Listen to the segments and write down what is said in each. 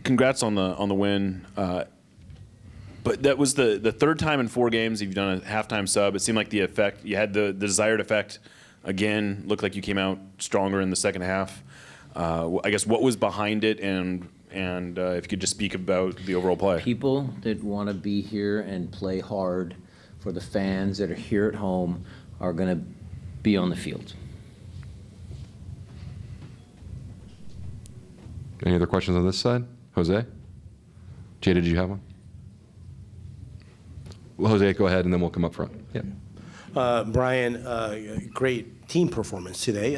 Congrats on the win. But that was the third time in 4 games you've done a halftime sub. It seemed like the effect, you had the desired effect again. Looked like you came out stronger in the second half. I guess what was behind it, and if you could just speak about the overall play. People that want to be here and play hard for the fans that are here at home are going to be on the field. Any other questions on this side? Jose? Jada, did you have one? Well, Jose, go ahead, and then we'll come up front. Yeah. Brian, great team performance today,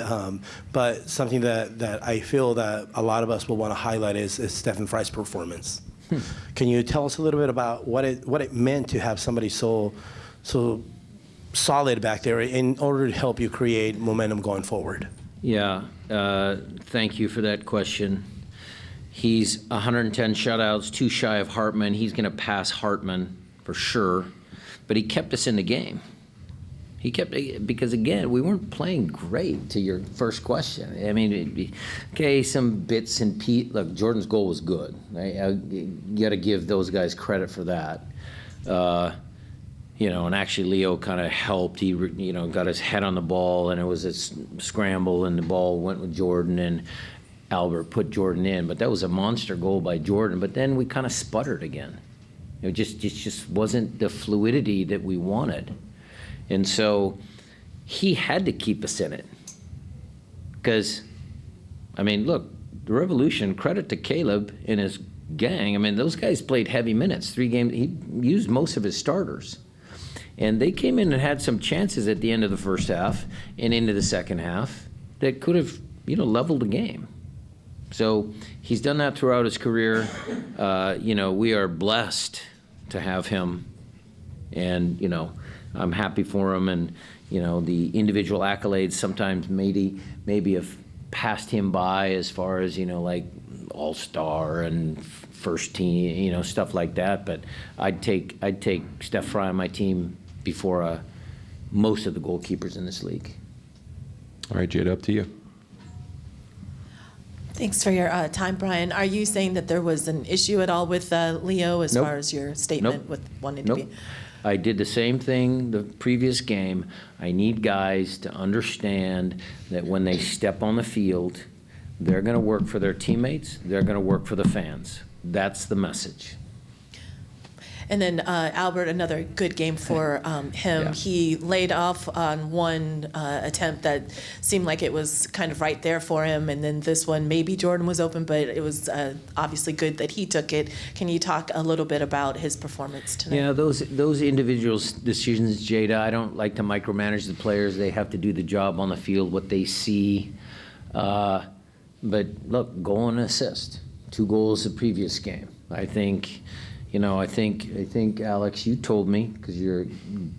but something that I feel that a lot of us will want to highlight is Stephan Frei's performance. Can you tell us a little bit about what it meant to have somebody so solid back there in order to help you create momentum going forward? Yeah, thank you for that question. He's 110 shutouts, 2 shy of Hartman. He's going to pass Hartman for sure, but he kept us in the game. He kept, because again, we weren't playing great, to your first question. I mean, okay, some bits and pieces. Look, Jordan's goal was good. You got to give those guys credit for that. And actually Leo kind of helped. He, got his head on the ball, and it was a scramble, and the ball went with Jordan, and Albert put Jordan in. But that was a monster goal by Jordan. But then we kind of sputtered again. It just wasn't the fluidity that we wanted. And so he had to keep us in it. Because, look, the Revolution, credit to Caleb and his gang. Those guys played heavy minutes, 3 games. He used most of his starters. And they came in and had some chances at the end of the first half and into the second half that could have, leveled the game. So he's done that throughout his career. We are blessed to have him. And, I'm happy for him. And, the individual accolades sometimes maybe have passed him by as far as, like all-star and first team, stuff like that. But I'd take Steph Frei on my team before most of the goalkeepers in this league. All right, Jada, up to you. Thanks for your time, Brian. Are you saying that there was an issue at all with Leo as Nope. far as your statement Nope. with wanting to Nope. be? I did the same thing the previous game. I need guys to understand that when they step on the field, they're going to work for their teammates, they're going to work for the fans. That's the message. And then Albert, another good game for him. Yeah. He laid off on one attempt that seemed like it was kind of right there for him. And then this one, maybe Jordan was open, but it was obviously good that he took it. Can you talk a little bit about his performance tonight? Yeah, those individual decisions, Jada, I don't like to micromanage the players. They have to do the job on the field, what they see. But look, goal and assist. 2 goals the previous game. I think, Alex, you told me, because you're a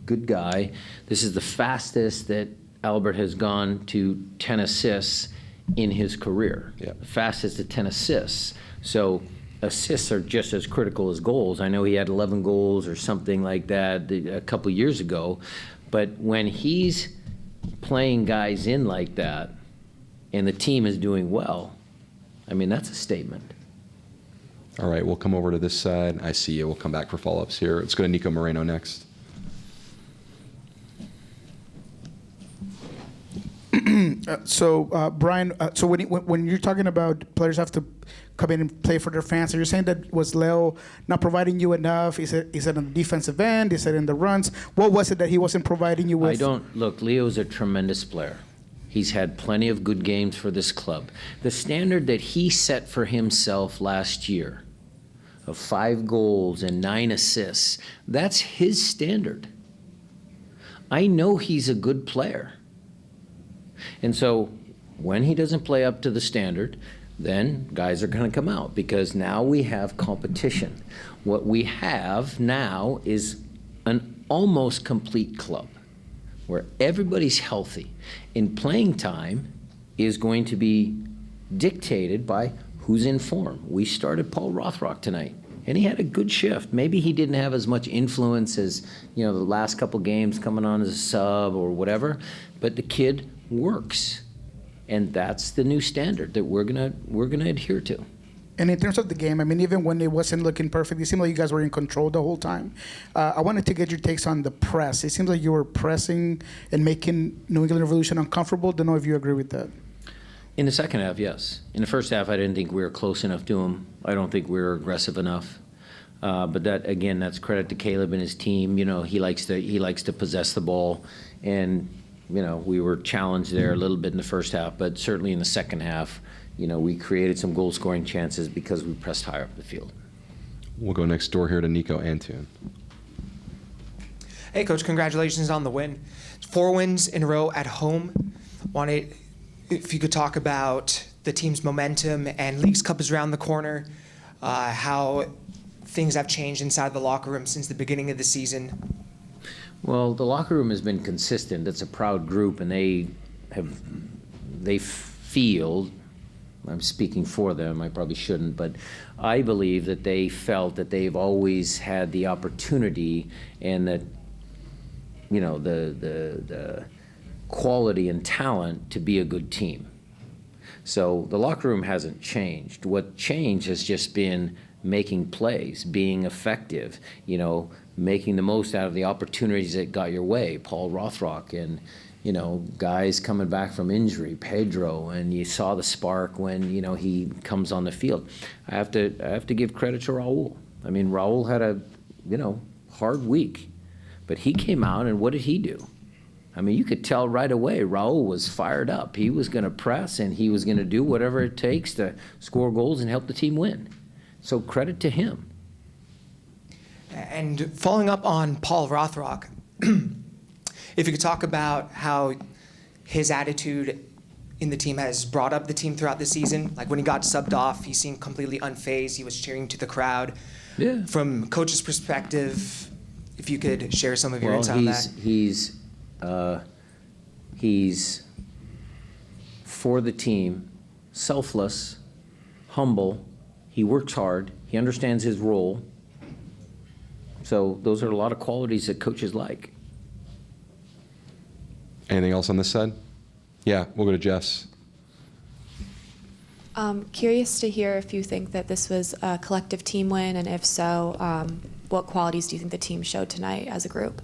good guy, this is the fastest that Albert has gone to 10 assists in his career. Yeah. The fastest to 10 assists. So assists are just as critical as goals. I know he had 11 goals or something like that a couple years ago. But when he's playing guys in like that and the team is doing well, that's a statement. All right, we'll come over to this side. I see you. We'll come back for follow-ups here. Let's go to Nico Moreno next. Brian, so when you're talking about players have to come in and play for their fans, are you saying that was Leo not providing you enough? Is it on the defensive end? Is it in the runs? What was it that he wasn't providing you with? Look, Leo's a tremendous player. He's had plenty of good games for this club. The standard that he set for himself last year of 5 goals and 9 assists, that's his standard. I know he's a good player. And so when he doesn't play up to the standard, then guys are going to come out because now we have competition. What we have now is an almost complete club where everybody's healthy. And playing time is going to be dictated by who's in form. We started Paul Rothrock tonight, and he had a good shift. Maybe he didn't have as much influence as the last couple games coming on as a sub or whatever, but the kid works, and that's the new standard that we're gonna adhere to. And in terms of the game, I mean, even when it wasn't looking perfect, it seemed like you guys were in control the whole time. I wanted to get your takes on the press. It seems like you were pressing and making New England Revolution uncomfortable. Don't know if you agree with that. In the second half, yes. In the first half, I didn't think we were close enough to him. I don't think we were aggressive enough. But that, again, that's credit to Caleb and his team. You know, he likes to possess the ball, and you know, we were challenged there a little bit in the first half, but certainly in the second half, you know, we created some goal-scoring chances because we pressed higher up the field. We'll go next door here to Nico Antune. Hey, Coach, congratulations on the win. 4 wins in a row at home. Wanted, if you could talk about the team's momentum, and Leagues Cup is around the corner, how things have changed inside the locker room since the beginning of the season. Well, the locker room has been consistent. It's a proud group, and they feel, I'm speaking for them, I probably shouldn't, but I believe that they felt that they've always had the opportunity and that, you know, the quality and talent to be a good team. So the locker room hasn't changed. What changed has just been making plays, being effective, you know, making the most out of the opportunities that got your way. Paul Rothrock and, you know, guys coming back from injury, Pedro, and you saw the spark when, you know, he comes on the field. I have to give credit to Raul. I mean, Raul had a, you know, hard week, but he came out and what did he do? I mean, you could tell right away Raul was fired up. He was going to press and he was going to do whatever it takes to score goals and help the team win. So credit to him. And following up on Paul Rothrock, if you could talk about how his attitude in the team has brought up the team throughout the season. Like when he got subbed off, he seemed completely unfazed. He was cheering to the crowd. Yeah. From coach's perspective, if you could share some of your insight on that. He's for the team, selfless, humble. He works hard. He understands his role. So those are a lot of qualities that coaches like. Anything else on this side? Yeah, we'll go to Jess. Curious to hear if you think that this was a collective team win, and if so, what qualities do you think the team showed tonight as a group?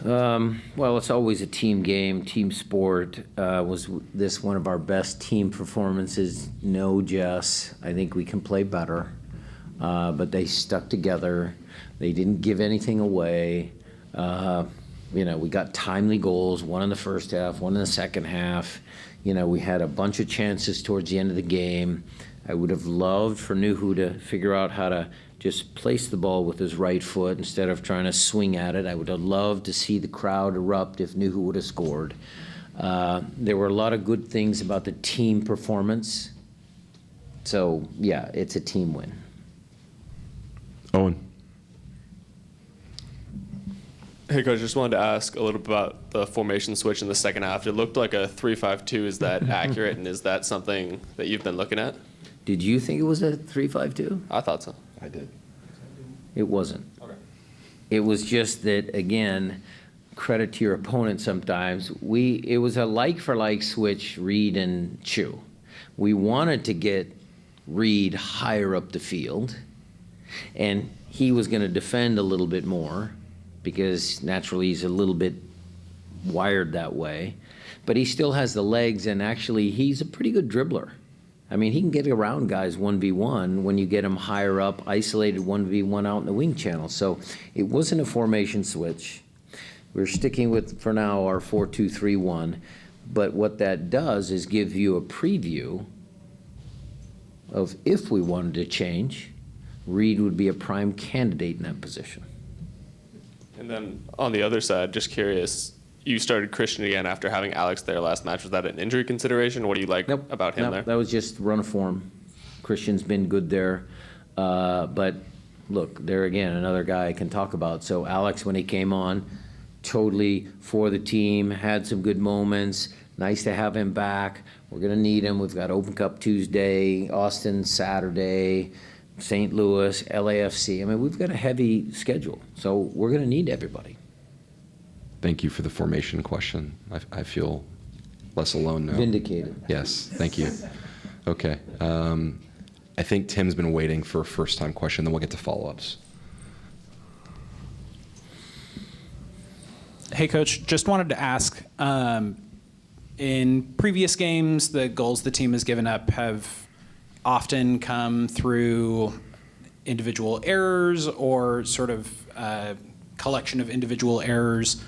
Well, it's always a team game, team sport. Was this one of our best team performances? No, Jess. I think we can play better. But they stuck together. They didn't give anything away. You know, we got timely goals, one in the first half, one in the second half. You know, we had a bunch of chances towards the end of the game. I would have loved for Nuhu to figure out how to just place the ball with his right foot instead of trying to swing at it. I would have loved to see the crowd erupt if Nuhu would have scored. There were a lot of good things about the team performance. So, yeah, it's a team win. Owen. Hey, Coach, just wanted to ask a little bit about the formation switch in the second half. It looked like a 3-5-2. Is that accurate, and is that something that you've been looking at? Did you think it was a 3-5-2? I thought so. I did. It wasn't. Okay. It was just that, again, credit to your opponent sometimes. It was a like-for-like switch, Reed and Chu. We wanted to get Reed higher up the field, and he was going to defend a little bit more because naturally he's a little bit wired that way. But he still has the legs, and actually he's a pretty good dribbler. I mean, he can get around guys 1v1 when you get him higher up, isolated 1v1 out in the wing channel. So it wasn't a formation switch. We're sticking with, for now, our 4-2-3-1. But what that does is give you a preview of if we wanted to change, Reed would be a prime candidate in that position. And then on the other side, just curious, you started Christian again after having Alex there last match. Was that an injury consideration? What do you like about him there? That was just run of form. Christian's been good there. But look, there again, another guy I can talk about. So Alex, when he came on, totally for the team, had some good moments. Nice to have him back. We're going to need him. We've got Open Cup Tuesday, Austin Saturday, St. Louis, LAFC. I mean, we've got a heavy schedule. So we're going to need everybody. Thank you for the formation question. I feel less alone now. Vindicated. Yes, thank you. Okay. I think Tim's been waiting for a first-time question, then we'll get to follow-ups. Hey, Coach. Just wanted to ask, in previous games, the goals the team has given up have often come through individual errors or sort of collection of individual errors.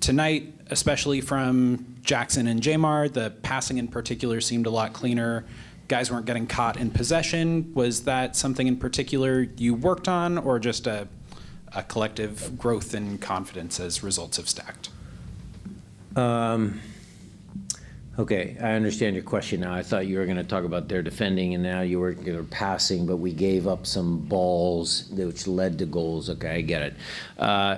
Tonight, especially from Jackson and Jamar, the passing in particular seemed a lot cleaner. Guys weren't getting caught in possession. Was that something in particular you worked on, or just a collective growth in confidence as results have stacked? Okay, I understand your question now. I thought you were going to talk about their defending, and now you were passing, but we gave up some balls which led to goals. Okay, I get it.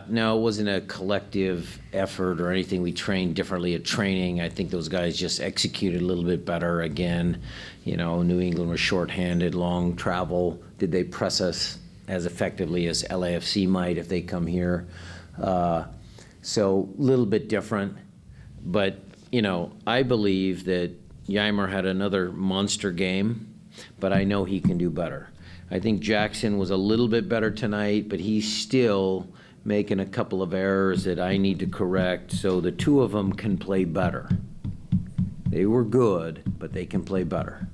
No, it wasn't a collective effort or anything. We trained differently at training. I think those guys just executed a little bit better again. You know, New England was shorthanded, long travel. Did they press us as effectively as LAFC might if they come here? So a little bit different, but you know, I believe that Yeimer had another monster game, but I know he can do better. I think Jackson was a little bit better tonight, but he's still making a couple of errors that I need to correct, so the two of them can play better. They were good, but they can play better.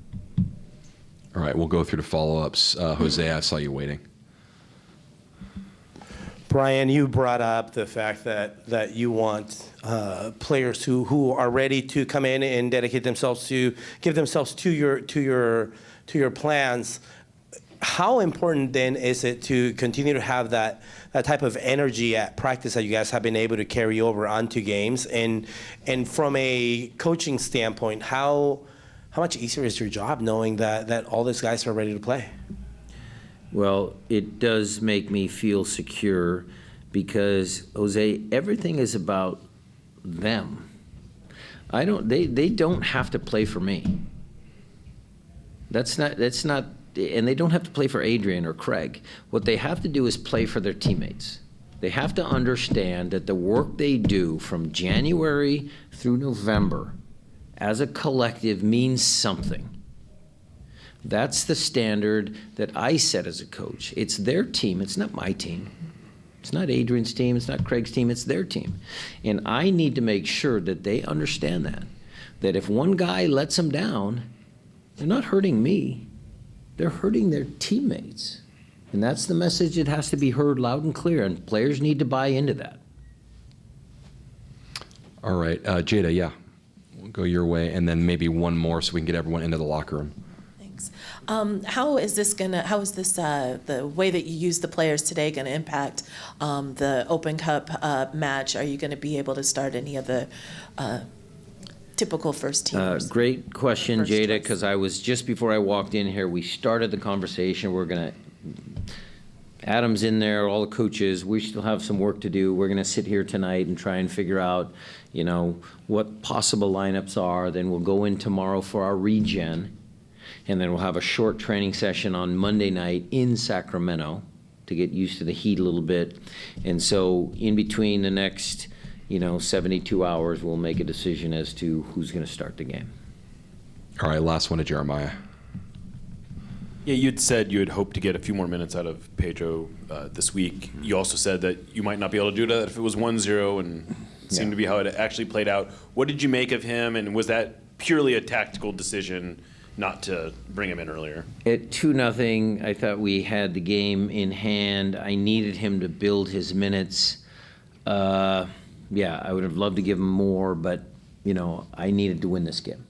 All right, we'll go through the follow-ups. Jose, I saw you waiting. Brian, you brought up the fact that you want players who are ready to come in and dedicate themselves to give themselves to your plans. How important then is it to continue to have that type of energy at practice that you guys have been able to carry over onto games? And from a coaching standpoint, how much easier is your job knowing that all these guys are ready to play? Well, it does make me feel secure because, Jose, everything is about them. They don't have to play for me. That's not, and they don't have to play for Adrian or Craig. What they have to do is play for their teammates. They have to understand that the work they do from January through November as a collective means something. That's the standard that I set as a coach. It's their team. It's not my team. It's not Adrian's team. It's not Craig's team. It's their team. And I need to make sure that they understand that if one guy lets them down, they're not hurting me. They're hurting their teammates. And that's the message that has to be heard loud and clear, and players need to buy into that. All right, Jada, yeah. We'll go your way, and then maybe one more so we can get everyone into the locker room. How is the way that you use the players today going to impact the Open Cup match? Are you going to be able to start any of the typical first teams? Great question, First Jada, choice. because I was just before I walked in here, we started the conversation. Adam's in there, all the coaches. We still have some work to do. We're going to sit here tonight and try and figure out, you know, what possible lineups are. Then we'll go in tomorrow for our regen. And then we'll have a short training session on Monday night in Sacramento to get used to the heat a little bit. And so in between the next, 72 hours, we'll make a decision as to who's going to start the game. All right, last one to Jeremiah. Yeah, you'd said you had hoped to get a few more minutes out of Pedro this week. You also said that you might not be able to do that if it was 1-0, and it seemed to be how it actually played out. What did you make of him, and was that purely a tactical decision not to bring him in earlier? At 2-0, I thought we had the game in hand. I needed him to build his minutes. I would have loved to give him more, but, I needed to win this game.